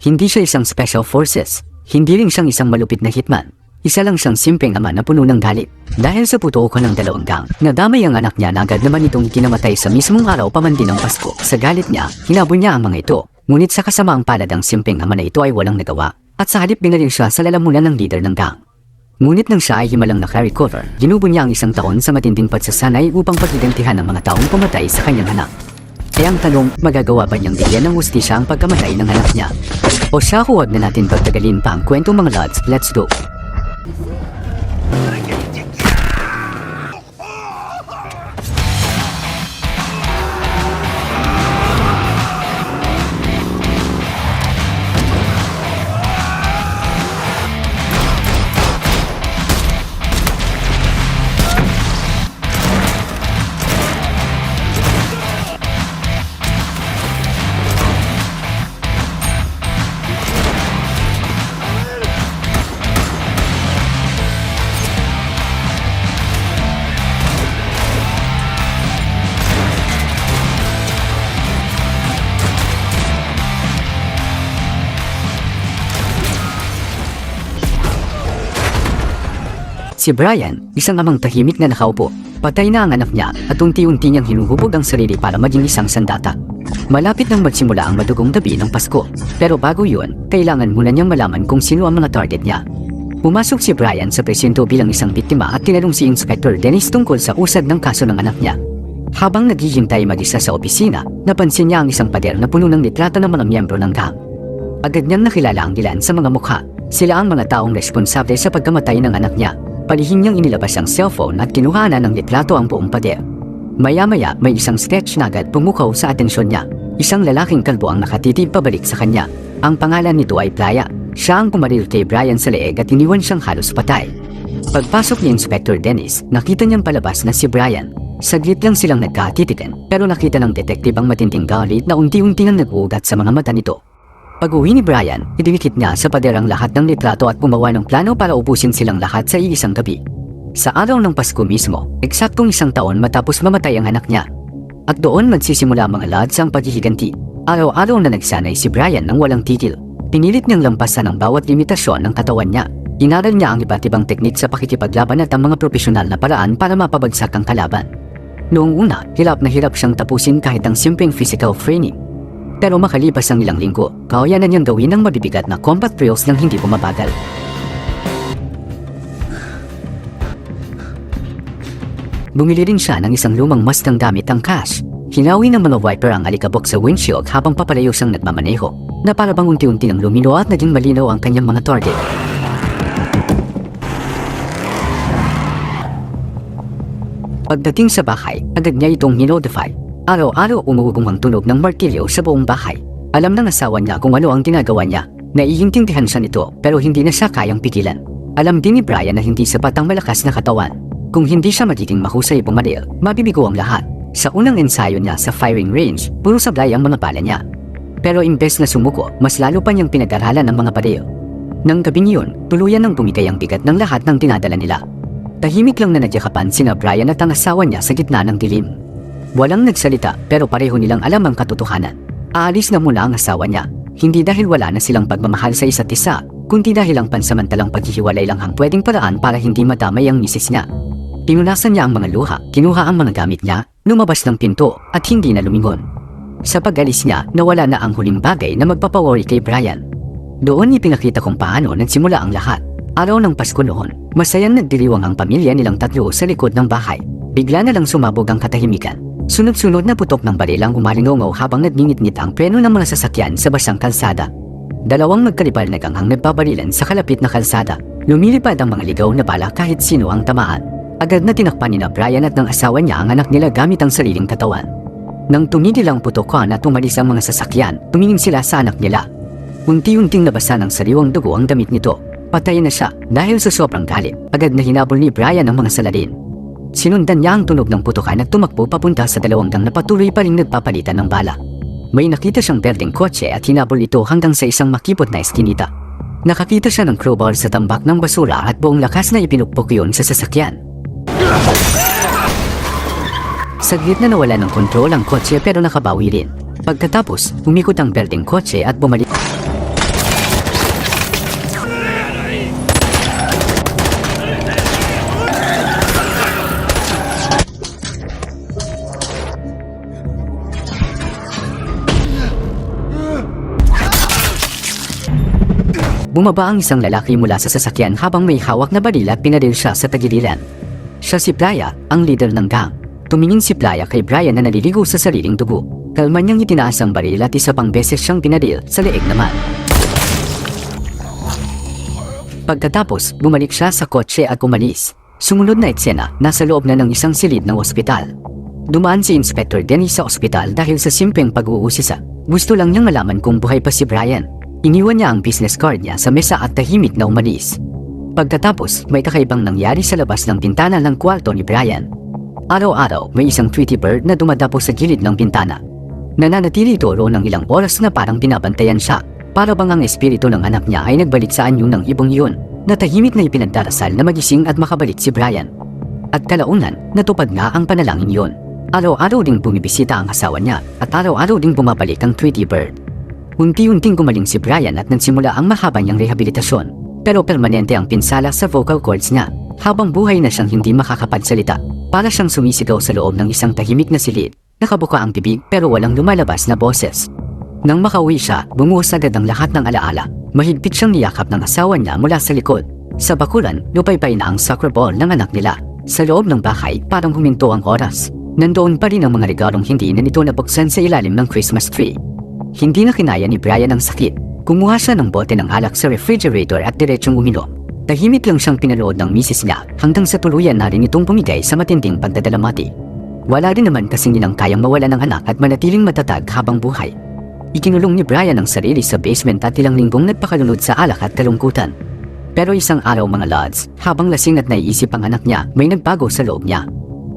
Hindi siya isang special forces. Hindi rin siyang isang malupit na hitman. Isa lang siyang simpleng ama na puno ng galit. Dahil sa putukan ng dalawang gang, nadamay ang anak niya na agad naman itong ikinamatay sa mismong araw pa man din ng Pasko. Sa galit niya, hinabol niya ang mga ito. Ngunit sa kasamaang palad ang simpleng ama na ito ay walang nagawa. At sa halip binalin siya sa lalamunan ng leader ng gang. Ngunit nang siya ay himalang naka-recover, ginubo niya ang isang taon sa matinding pagsasanay upang pag-identihan ang mga taong pumatay sa kanyang anak. Kaya ang tanong, magagawa ba niyang bigyan ng hustisya ang pagkamatay ng anak niya? O siya, huwag na natin pagtagalin pa ang kwentong mga lods, let's go! Si Brian, isang amang tahimik na nakaupo. Patay na ang anak niya at unti-unti niyang hinuhubog ang sarili para maging isang sandata. Malapit nang magsimula ang madugong gabi ng Pasko. Pero bago yun, kailangan muna niyang malaman kung sino ang mga target niya. Pumasok si Brian sa presinto bilang isang biktima at tinanong si Inspector Dennis tungkol sa usad ng kaso ng anak niya. Habang naghihintay mag-isa sa opisina, napansin niya ang isang pader na puno ng litrato ng mga miyembro ng gang. Agad niyang nakilala ang ilan sa mga mukha. Sila ang mga taong responsable sa pagkamatay ng anak niya. Palihim niyang inilabas ang cellphone at kinuhanan ng litrato ang buong pader. Maya-maya may isang sketch na agad pumukaw sa atensyon niya. Isang lalaking kalbo ang nakatitib pabalik sa kanya. Ang pangalan nito ay Playa. Siya ang pumaril kay Brian sa leeg at iniwan siyang halos patay. Pagpasok ni Inspector Dennis, nakita niyang palabas na si Brian. Saglit lang silang nagkatitigan, pero nakita ng detective ang matinding galit na unti-unti nang nag-uugat sa mga mata nito. Pag-uwi ni Brian, idinikit niya sa pader ang lahat ng litrato at gumawa ng plano para ubusin silang lahat sa iisang gabi. Sa araw ng Pasko mismo, eksaktong isang taon matapos mamatay ang anak niya. At doon magsisimula mga lads ang paghihiganti. Araw-araw na nagsanay si Brian ng walang tigil. Pinilit niyang lampasan ang bawat limitasyon ng katawan niya. Inaral niya ang iba't ibang teknik sa pakikipaglaban at ang mga profesional na paraan para mapabagsak ang kalaban. Noong una, hirap na hirap siyang tapusin kahit ang simpleng physical training. Pero makalipas ang ilang linggo, kaya na niyang gawin ang mabibigat na combat drills nang hindi bumabagal. Bumili rin siya ng isang lumang Mustang gamit ang cash. Hinawi ng mga wiper ang alikabok sa windshield habang papalayo siyang nagmamaneho, na para bang unti-unti nang lumino at naging malinaw ang kanyang mga target. Pagdating sa bahay, agad niya itong minodify. Araw-araw umuugong ang tunog ng martilyo sa buong bahay. Alam ng asawa niya kung ano ang ginagawa niya. Naiintindihan siya nito pero hindi na siya kayang pigilan. Alam din ni Brian na hindi sapat ang malakas na katawan. Kung hindi siya magiging mahusay bumaril, mabibigo ang lahat. Sa unang ensayo niya sa firing range, puro sablay ang mga bala niya. Pero imbes na sumuko, mas lalo pa niyang pinag-aralan ng mga baril. Nang gabing yun, tuluyan nang bumigay ang bigat ng lahat ng tinadala nila. Tahimik lang na nagyakapan sina Brian at ang asawa niya sa gitna ng dilim. Walang nagsalita pero pareho nilang alam ang katotohanan. Aalis na muna ang asawa niya. Hindi dahil wala na silang pagmamahal sa isa't isa, kundi dahil ang pansamantalang paghihiwalay lang ang pwedeng paraan para hindi madamay ang misis niya. Pinunasan niya ang mga luha, kinuha ang mga gamit niya, lumabas ng pinto at hindi na lumingon. Sa pag-alis niya, nawala na ang huling bagay na magpapaworry kay Brian. Doon ipinakita kung paano nagsimula ang lahat. Araw ng Pasko noon, masayang nagdiriwang ang pamilya nilang tatlo sa likod ng bahay. Bigla na lang sumabog ang katahimikan. Sunod-sunod na putok ng baril ang umalingongaw habang nagngingit-ngit ang preno ng mga sasakyan sa basang kalsada. Dalawang magkalipal na ganghang nagpabarilan sa kalapit na kalsada. Lumilipad ang mga ligaw na bala kahit sino ang tamaan. Agad na tinakpan ni Brian at ng asawa niya ang anak nila gamit ang sariling katawan. Nang tumigil ang putokan at umalis ang mga sasakyan, tumingin sila sa anak nila. Unti-unting nabasa ng sariwang dugo ang damit nito. Patay na siya dahil sa sobrang galit. Agad na hinabol ni Brian ang mga salarin. Sinundan niya ang tunog ng putukan at tumakbo papunta sa dalawang gang na patuloy pa rin nagpapalitan ng bala. May nakita siyang berdeng kotse at hinabol ito hanggang sa isang makipot na eskinita. Nakakita siya ng crowbar sa tambak ng basura at buong lakas na ipinukpok yun sa sasakyan. Saglit na nawala ng kontrol ang kotse pero nakabawi rin. Pagkatapos, umikot ang berdeng kotse at bumalik. bumaba ang isang lalaki mula sa sasakyan habang may hawak na baril at pinaril siya sa tagiliran. Siya si Playa, ang leader ng gang. Tumingin si Playa kay Brian na naliligo sa sariling dugo. Kalma niyang itinaas ang baril at isa pang beses siyang pinaril sa leeg naman. Pagkatapos, bumalik siya sa kotse at umalis. Sumunod na eksena, nasa loob na ng isang silid ng ospital. Dumaan si Inspector Dennis sa ospital dahil sa simpleng pag-uusisa. Gusto lang niyang malaman kung buhay pa si Brian. Iniwan niya ang business card niya sa mesa at tahimik na umalis. Pagkatapos, may kakaibang nangyari sa labas ng bintana ng kwarto ni Brian. Araw-araw, may isang Tweety bird na dumadapo sa gilid ng bintana. Nananatili ito roon ng ilang oras na parang binabantayan siya. Para bang ang espiritu ng anak niya ay nagbalik sa anyo ng ibong yun, na tahimik na ipinagdarasal na magising at makabalik si Brian. At kalaunan, natupad nga ang panalangin yun. Araw-araw ding bumibisita ang asawa niya at araw-araw ding bumabalik ang Tweety bird. Unti-unting gumaling si Brian at nagsimula ang mahaba niyang rehabilitasyon. Pero permanente ang pinsala sa vocal cords niya. Habang buhay na siyang hindi makakapagsalita, para siyang sumisigaw sa loob ng isang tahimik na silid. Nakabuka ang bibig pero walang lumalabas na boses. Nang makauwi siya, bumuhos agad ang lahat ng alaala. Mahigpit siyang niyakap ng asawa niya mula sa likod. Sa bakuran, lupaypay na ang soccer ball ng anak nila. Sa loob ng bahay, parang huminto ang oras. Nandoon pa rin ang mga regalong hindi na nito nabuksan sa ilalim ng Christmas tree. Hindi na kinaya ni Brian ang sakit. Kumuha siya ng bote ng alak sa refrigerator at diretsong uminom. Tahimik lang siyang pinanood ng misis niya hanggang sa tuluyan na rin itong pumigay sa matinding pagdadalamati. Wala rin naman kasing nilang kayang mawala ng anak at manatiling matatag habang buhay. Ikinulong ni Brian ang sarili sa basement at ilang linggong nagpakalunod sa alak at kalungkutan. Pero isang araw mga lods, habang lasing at naiisip ang anak niya, may nagbago sa loob niya.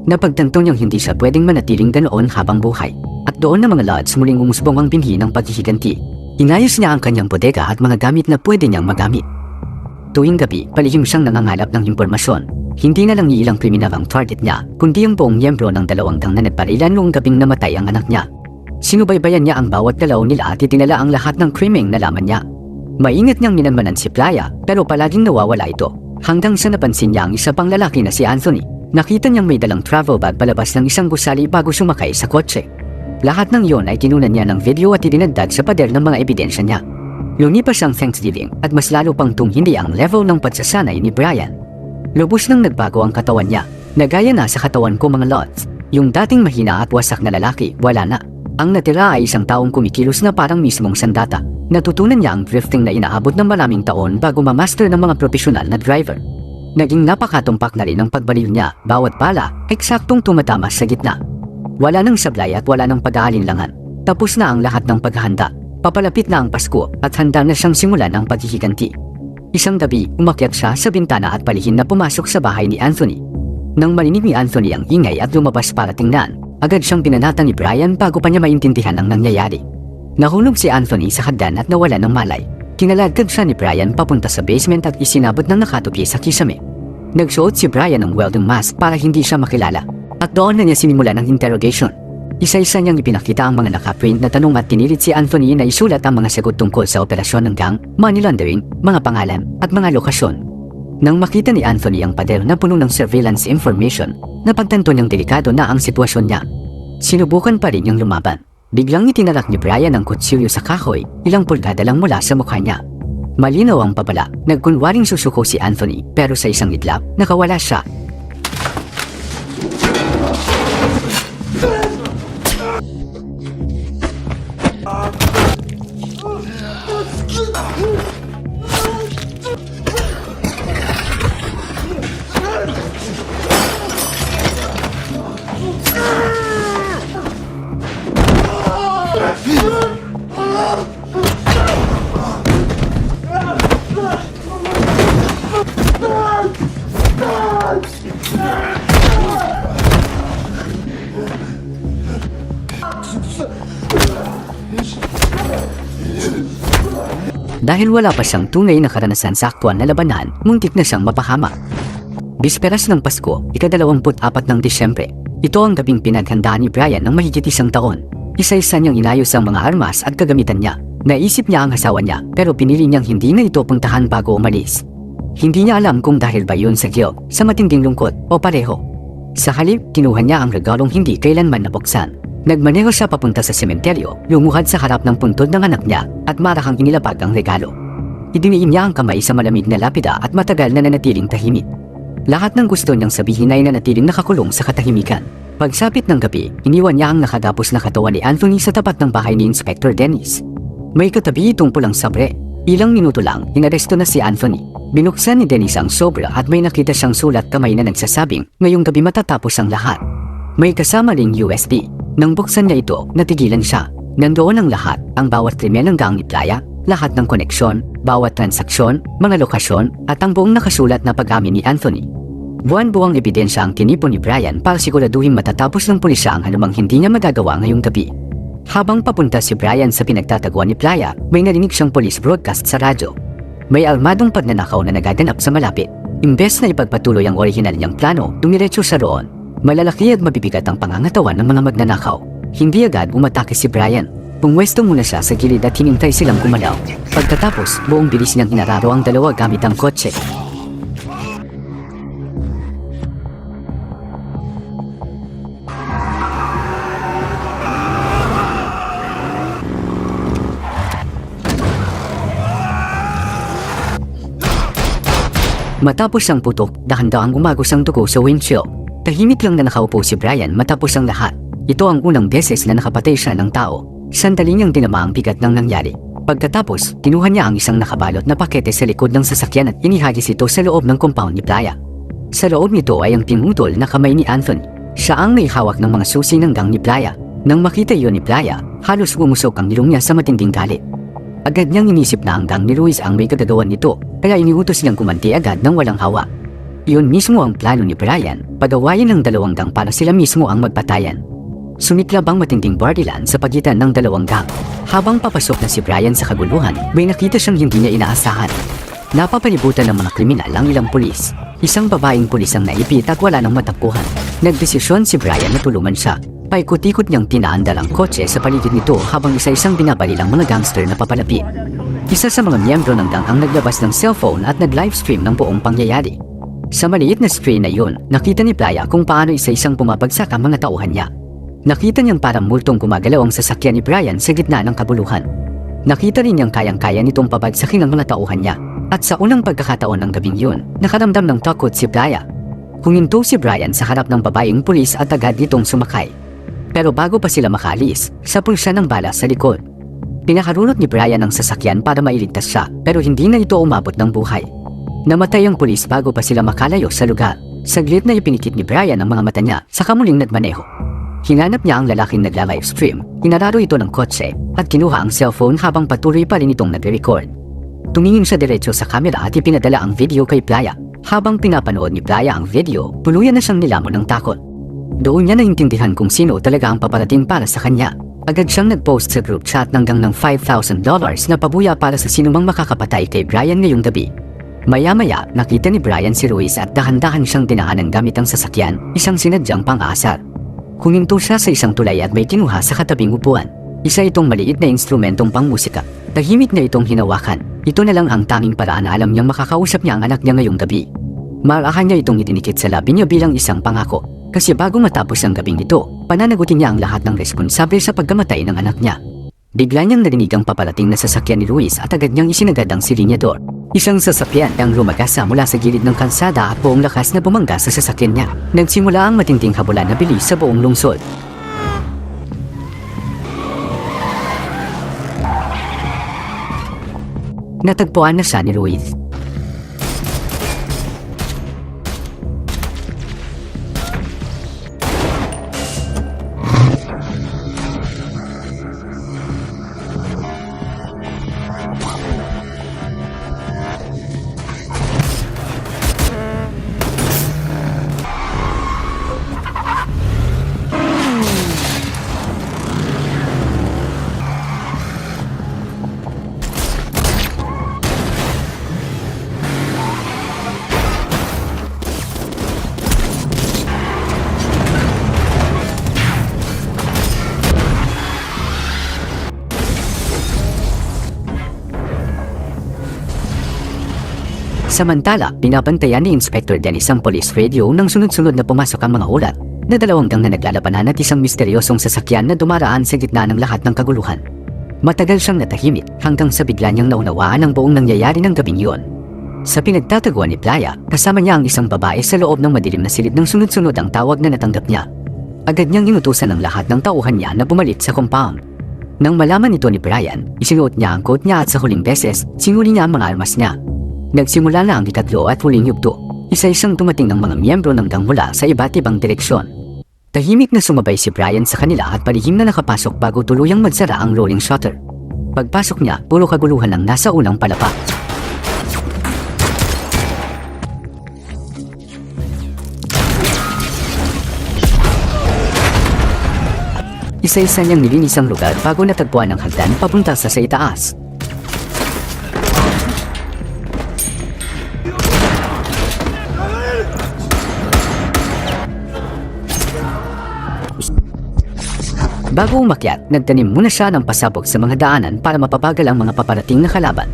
Napagtanto niyang hindi siya pwedeng manatiling ganoon habang buhay. At doon na mga lods muling umusbong ang binhi ng paghihiganti. Inayos niya ang kanyang bodega at mga gamit na pwede niyang magamit. Tuwing gabi, palihim siyang nangangalap ng impormasyon. Hindi na lang ilang kriminal ang target niya, kundi ang buong miyembro ng dalawang gang na nagparilan noong gabing namatay ang anak niya. Sinubaybayan niya ang bawat galaw nila at itinala ang lahat ng krimeng nalaman niya. Maingat niyang minamanan si Playa, pero palaging nawawala ito. Hanggang sa napansin niya ang isa pang lalaki na si Anthony. Nakita niyang may dalang travel bag palabas ng isang gusali bago sumakay sa kotse. Lahat ng iyon ay tinunan niya ng video at idinagdag sa pader ng mga ebidensya niya. Lumipas ang Thanksgiving at mas lalo pang tumindi ang level ng pagsasanay ni Brian. Lubos nang nagbago ang katawan niya. Nagaya na sa katawan ko mga lods. Yung dating mahina at wasak na lalaki, wala na. Ang natira ay isang taong kumikilos na parang mismong sandata. Natutunan niya ang drifting na inaabot ng maraming taon bago mamaster ng mga profesional na driver. Naging napakatumpak na rin ang pagbaliw niya, bawat bala, eksaktong tumatama sa gitna. Wala nang sablay at wala nang pag-aalinlangan. Tapos na ang lahat ng paghahanda. Papalapit na ang Pasko at handa na siyang simulan ang paghihiganti. Isang gabi, umakyat siya sa bintana at palihim na pumasok sa bahay ni Anthony. Nang marinig ni Anthony ang ingay at lumabas para tingnan, agad siyang pinanatan ni Brian bago pa niya maintindihan ang nangyayari. Nahulog si Anthony sa hagdan at nawala ng malay. Kinaladkad siya ni Brian papunta sa basement at isinabot ng nakatupi sa kisame. Nagsuot si Brian ng welding mask para hindi siya makilala. At doon na niya sinimulan ang interrogation. Isa-isa niyang ipinakita ang mga nakaprint na tanong at tinilit si Anthony na isulat ang mga sagot tungkol sa operasyon ng gang, money laundering, mga pangalan, at mga lokasyon. Nang makita ni Anthony ang pader na puno ng surveillance information, napagtanto niyang delikado na ang sitwasyon niya. Sinubukan pa rin niyang lumaban. Biglang itinalak ni Brian ang kutsilyo sa kahoy, ilang pulgada lang mula sa mukha niya. Malinaw ang babala, nagkunwaring susuko si Anthony, pero sa isang iglap, nakawala siya. Dahil wala pa siyang tunay na karanasan sa aktwal na labanan, muntik na siyang mapahamak. Bisperas ng Pasko, ika-24 ng Disyembre. Ito ang gabing pinaghandaan ni Brian ng mahigit isang taon. Isa-isa niyang inayos ang mga armas at kagamitan niya. Naisip niya ang asawa niya, pero pinili niyang hindi na ito puntahan bago umalis. Hindi niya alam kung dahil ba yun sa guilt, sa matinding lungkot, o pareho. Sa halip, kinuha niya ang regalong hindi kailanman nabuksan. Nagmaneho siya papunta sa sementeryo, lumuhad sa harap ng puntod ng anak niya, at marahang inilapag ang regalo. Idiniin niya ang kamay sa malamig na lapida at matagal na nanatiling tahimik. Lahat ng gusto niyang sabihin ay nanatiling nakakulong sa katahimikan. Pagsapit ng gabi, iniwan niya ang nakagapos na katawan ni Anthony sa tapat ng bahay ni Inspector Dennis. May katabi itong pulang sabre. Ilang minuto lang, inaresto na si Anthony. Binuksan ni Dennis ang sobra at may nakita siyang sulat kamay na nagsasabing, ngayong gabi matatapos ang lahat. May kasama ring USD. Nang buksan niya ito, natigilan siya. Nandoon ang lahat, ang bawat krimen ng gang ni Playa, lahat ng koneksyon, bawat transaksyon, mga lokasyon, at ang buong nakasulat na pag-amin ni Anthony. Buwan-buwang ebidensya ang tinipon ni Brian para siguraduhin matatapos ng pulisya ang anumang hindi niya magagawa ngayong gabi. Habang papunta si Brian sa pinagtataguan ni Playa, may narinig siyang police broadcast sa radyo. May armadong pagnanakaw na nagaganap sa malapit. Imbes na ipagpatuloy ang orihinal niyang plano, dumiretso siya roon. Malalaki at mabibigat ang pangangatawan ng mga magnanakaw. Hindi agad umatake si Brian. Pumwesto muna siya sa gilid at hinintay silang gumalaw. Pagkatapos, buong bilis niyang inararo ang dalawa gamit ang kotse. Matapos ang putok, dahan-dahang umagos ang dugo sa windshield. Tahimik lang na nakaupo si Brian matapos ang lahat. Ito ang unang beses na nakapatay siya ng tao. Sandali niyang tinama ang bigat ng nangyari. Pagkatapos, kinuha niya ang isang nakabalot na pakete sa likod ng sasakyan at inihagis ito sa loob ng compound ni Playa. Sa loob nito ay ang pinutol na kamay ni Anthony. Siya ang naihawak ng mga susi ng gang ni Playa. Nang makita iyon ni Playa, halos bumusok ang ilong niya sa matinding galit. Agad niyang inisip na ang gang ni Ruiz ang may kagagawan nito, kaya iniutos niyang kumanti agad ng walang hawa. Iyon mismo ang plano ni Brian, pagawain ng dalawang gang para sila mismo ang magpatayan. Sumiklab ang matinding bardilan sa pagitan ng dalawang gang. Habang papasok na si Brian sa kaguluhan, may nakita siyang hindi niya inaasahan. Napapalibutan ng mga kriminal ang ilang pulis. Isang babaeng pulis ang naipit at wala ng matakbuhan. Nagdesisyon si Brian na tulungan siya. Paikot-ikot niyang tinaandal ang kotse sa paligid nito habang isa-isang binabalilang mga gangster na papalapit. Isa sa mga miyembro ng gang ang naglabas ng cellphone at nag-livestream ng buong pangyayari. Sa maliit na screen na yun, nakita ni Playa kung paano isa-isang pumabagsak ang mga tauhan niya. Nakita niyang parang multong gumagalaw ang sasakyan ni Brian sa gitna ng kabuluhan. Nakita rin niyang kayang-kaya nitong pabagsakin ang mga tauhan niya. At sa unang pagkakataon ng gabing yun, nakaramdam ng takot si Playa. Huminto si Brian sa harap ng babaeng pulis at agad ditong sumakay. Pero bago pa sila makalis, sapul siya ng bala sa likod. Pinakarunot ni Brian ang sasakyan para mailigtas siya, pero hindi na ito umabot ng buhay. Namatay ang pulis bago pa sila makalayo sa lugar. Saglit na ipinikit ni Brian ang mga mata niya, saka muling nagmaneho. Hinanap niya ang lalaking nagla-livestream, hinararo ito ng kotse, at kinuha ang cellphone habang patuloy pa rin itong nagre-record. Tumingin siya diretso sa camera at ipinadala ang video kay Playa. Habang pinapanood ni Playa ang video, tuluyan na siyang nilamon ng takot. Doon niya naintindihan kung sino talaga ang paparating para sa kanya. Agad siyang nag-post sa group chat ng gang ng $5,000 na pabuya para sa sinumang makakapatay kay Brian ngayong gabi. Maya-maya, nakita ni Brian si Ruiz at dahan-dahan siyang dinaanan gamit ang sasakyan, isang sinadyang pang-aasar. Huminto siya sa isang tulay at may kinuha sa katabing upuan. Isa itong maliit na instrumentong pangmusika. Tahimik na itong hinawakan. Ito na lang ang tanging paraan na alam niyang makakausap niya ang anak niya ngayong gabi. Marahan niya itong itinikit sa labi niya bilang isang pangako. Kasi bago matapos ang gabing ito, pananagutin niya ang lahat ng responsable sa pagkamatay ng anak niya. Bigla niyang narinig ang paparating na sasakyan ni Ruiz at agad niyang isinagad ang silinyador. Isang sasakyan ang lumagasa mula sa gilid ng kalsada at buong lakas na bumangga sa sasakyan niya. Nagsimula ang matinding habulan na bilis sa buong lungsod. Natagpuan na siya ni Ruiz. Samantala, pinabantayan ni Inspector Dennis ang police radio nang sunod-sunod na pumasok ang mga ulat na dalawang gang na naglalabanan at isang misteryosong sasakyan na dumaraan sa gitna ng lahat ng kaguluhan. Matagal siyang natahimik hanggang sa bigla niyang naunawaan ang buong nangyayari ng gabing yun. Sa pinagtataguan ni Playa, kasama niya ang isang babae sa loob ng madilim na silid ng sunod-sunod ang tawag na natanggap niya. Agad niyang inutusan ang lahat ng tauhan niya na bumalit sa compound. Nang malaman ito ni Brian, isinuot niya ang coat niya at sa huling beses, sinuli niya ang mga armas niya. Nagsimula na ang ikatlo at huling yugto. Isa-isang dumating ng mga miyembro ng gang mula sa iba't ibang direksyon. Tahimik na sumabay si Brian sa kanila at palihim na nakapasok bago tuluyang magsara ang rolling shutter. Pagpasok niya, puro kaguluhan ang nasa unang palapa. Isa-isa niyang nilinis ang lugar bago natagpuan ang hagdan papunta sa itaas. Bago umakyat, nagtanim muna siya ng pasabog sa mga daanan para mapabagal ang mga paparating na kalaban.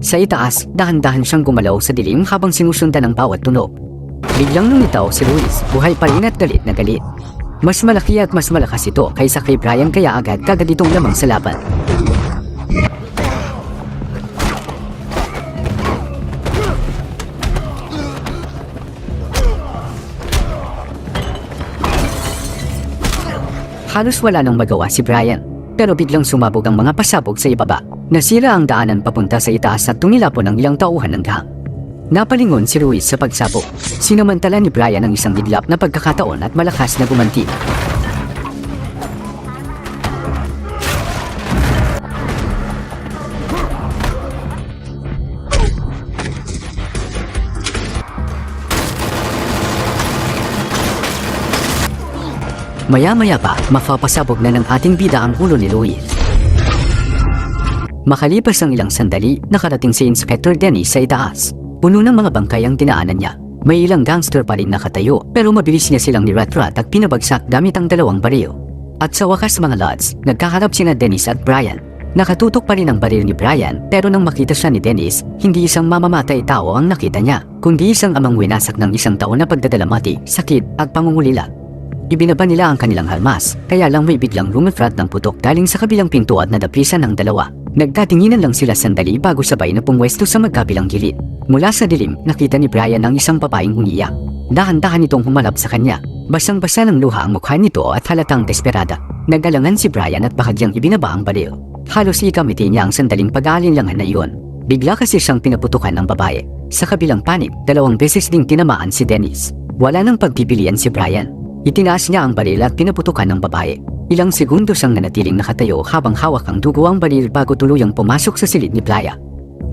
Sa itaas, dahan-dahan siyang gumalaw sa dilim habang sinusundan ng bawat tunog. Biglang lumitaw si Luis, buhay pa rin at galit na galit. Mas malaki at mas malakas ito kaysa kay Brian kaya agad kagad itong lamang sa laban. Halos wala nang magawa si Brian, pero biglang sumabog ang mga pasabog sa ibaba. Nasira ang daanan papunta sa itaas at tumilapon ang ilang tauhan ng gang. Napalingon si Ruiz sa pagsabog. Sinamantala ni Brian ang isang biglap na pagkakataon at malakas na gumanti. Maya-maya pa, mapapasabog na ng ating bida ang ulo ni Luis. Makalipas ang ilang sandali, nakarating si Inspector Dennis sa itaas. Puno ng mga bangkay ang dinaanan niya. May ilang gangster pa rin nakatayo, pero mabilis niya silang nirat-rat at pinabagsak gamit ang dalawang baril. At sa wakas mga lods, nagkaharap sina Dennis at Brian. Nakatutok pa rin ang baril ni Brian, pero nang makita siya ni Dennis, hindi isang mamamatay tao ang nakita niya, kundi isang amang winasak ng isang taon na pagdadalamati, sakit at pangungulila. Ibinaba nila ang kanilang armas, kaya lang may biglang lumifrat ng putok galing sa kabilang pinto at nadapisan ng dalawa. Nagtatinginan lang sila sandali bago sabay na pumwesto sa magkabilang gilid. Mula sa dilim, nakita ni Brian ang isang babaeng umiiyak. Dahan-dahan itong humalap sa kanya. Basang-basa ng luha ang mukha nito at halatang desperada. Nag-alangan si Brian at bahagyang ibinaba ang baril. Halos ikamiti niya ang sandaling pag-aalinlangan na iyon. Bigla kasi siyang pinaputukan ng babae. Sa kabilang panig, 2 beses ding tinamaan si Dennis. Wala nang pagpipilian si Brian. Itinaas niya ang baril at pinaputukan ng babae. Ilang segundo siyang nanatiling nakatayo habang hawak ang dugo ang baril bago tuluyang pumasok sa silid ni Playa.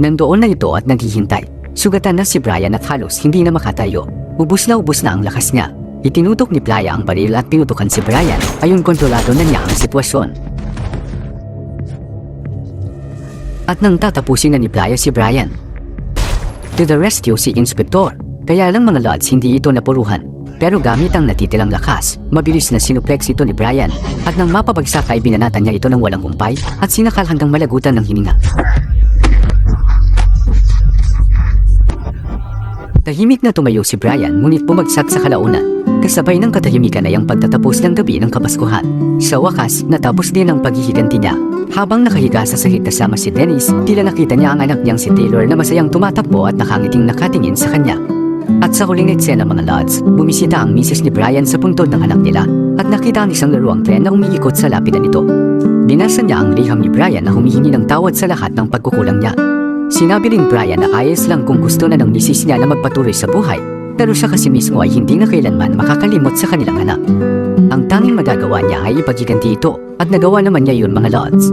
Nandoon na ito at naghihintay. Sugatan na si Brian at halos hindi na makatayo. Ubus na ang lakas niya. Itinutok ni Playa ang baril at pinutukan si Brian. Ayon kontrolado na niya ang sitwasyon. At nang tatapusin na ni Playa si Brian. To the rescue si Inspector. Kaya lang mga lods hindi ito napuruhan. Pero gamit ang natitirang lakas, mabilis na sinuplex ito ni Brian at nang mapabagsak ay binanatan niya ito ng walang humpay at sinakal hanggang malagutan ng hininga. Tahimik na tumayo si Brian ngunit bumagsak sa kalaunan. Kasabay ng katahimikan ay ang pagtatapos ng gabi ng Kapaskuhan. Sa wakas, natapos din ang paghihiganti niya. Habang nakahiga sa sahig kasama si Dennis, tila nakita niya ang anak niyang si Taylor na masayang tumatakbo at nakangiting nakatingin sa kanya. At sa huling eksena mga lods, bumisita ang misis ni Brian sa puntod ng anak nila at nakita ang isang laruang tren na umiikot sa lapidan nito. Binasa niya ang liham ni Brian na humihingi ng tawad sa lahat ng pagkukulang niya. Sinabi rin Brian na ayos lang kung gusto na ng misis niya na magpatuloy sa buhay, pero siya kasi mismo ay hindi na kailanman makakalimot sa kanilang anak. Ang tanging magagawa niya ay ipaghiganti ito at nagawa naman niya yun mga lods.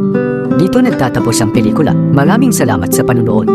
Dito nagtatapos ang pelikula. Maraming salamat sa panunood.